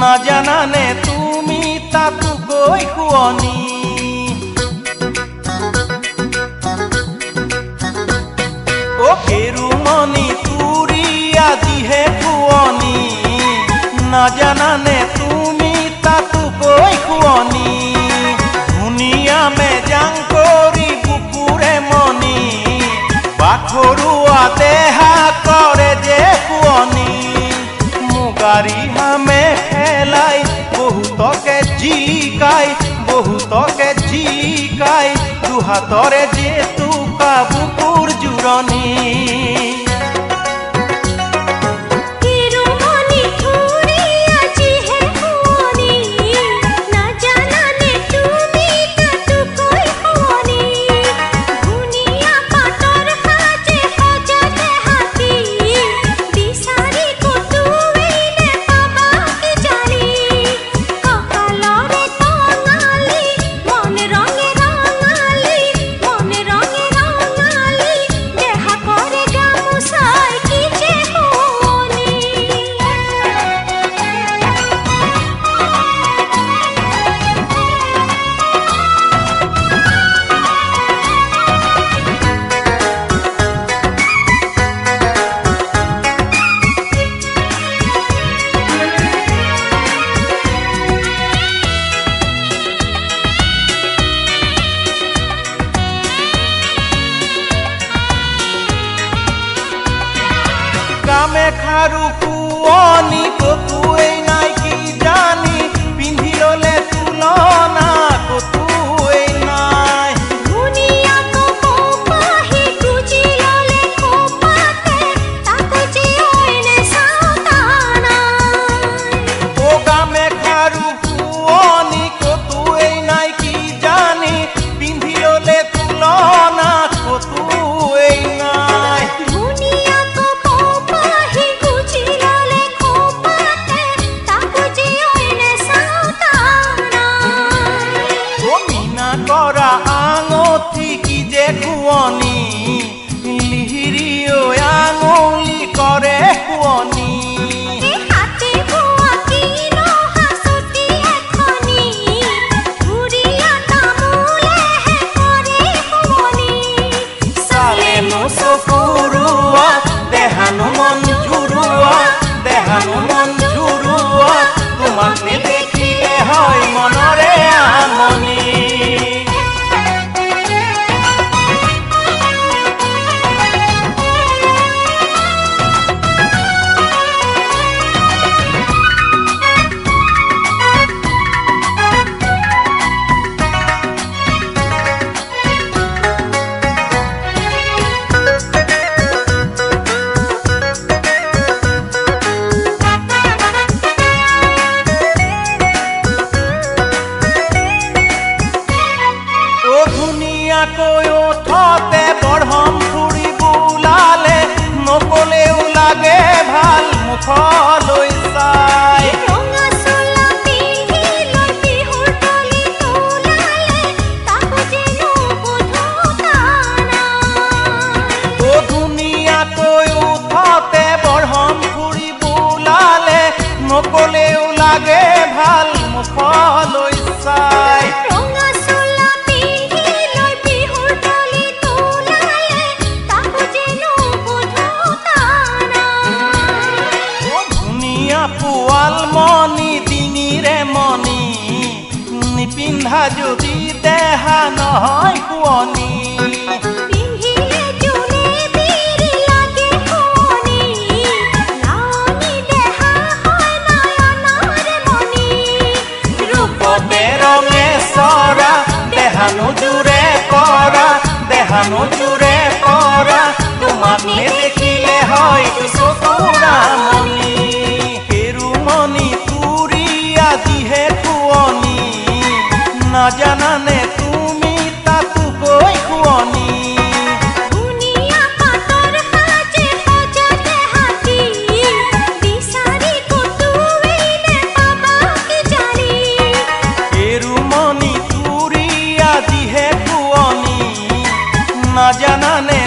নাজানানে তুমি তাতো গৈ শুৱনি অ কেৰুমণি তুৰি আজিহে শুৱনি নাজানানে তুমি তাতো গৈ শুৱনি ধুনীয়া মেজাং কৰি বুকুৰে মনি বাখৰুৱা দেহা কৰে যে শুৱনি মুগাৰী হামে খেলাই বহুতকে জিকাই দুহাতৰে জেতুকা বুকুৰ জোৰণি গামে খাৰু শুৱনি কতোৱেই নাই কি জানি পিন্ধি ললে তুলনা কতোৱেই নাই ধুনীয়া কপাহি গুজি ললে খোপাতে তাকো জিয়নে সাউতানা ও গামে খাৰু শুৱনি কতোৱেই নাই কি জানি পিন্ধি ললে তুলনা কতোৱেই নাই কৰা আঙঠি কি যে শুৱনি লিহিৰিও আঙুলি কৰে শুৱনি হাতে বোৱা কিনো হাসুতি এখনি ধুৰিয়া তামুলেহে কৰে শুৱনি চালেনো চকুৰুৱা দেহানো মন জুৰুৱা তোমাক নেদেখিলে হয় মনৰে আমনি ধুনীয়াকৈ ওঠতে বঢ়ম ফুৰি বুলালে নকলেও লাগে ভাল মুখলৈ চাই ৰঙা চোলা পিন্ধি লৈ বিহুৰ তলি তোলালে তাকো যেনো বুধুতানা ও ধুনীয়াকৈ ওঠতে বঢ়ম ফুৰি বুলালে নকলেও লাগে ভাল মুখলৈ চাই পোৱালমণি ডিঙিৰে মণি নিপিন্ধা যদি দেহা নহয় শুৱনি পিন্ধিলে জোনে বিৰি লাগে শুৱনি লাৱনি দেহা হয় নয়নৰে মণি ৰূপতে ৰঙে চৰা দেহানো জোৰে কৰা তোমাক নেদেখিলে হয় চকুৰা মণি আজিহে শুৱনি নাজানানে তুমি তাতো গৈ শুৱনি ধুনীয়া পাতৰ সাজে সজা দেহাটি বিচাৰি কতোৱেই নেপাবা কি জানি কেৰুমণি তুৰি আজিহে শুৱনি নাজানানে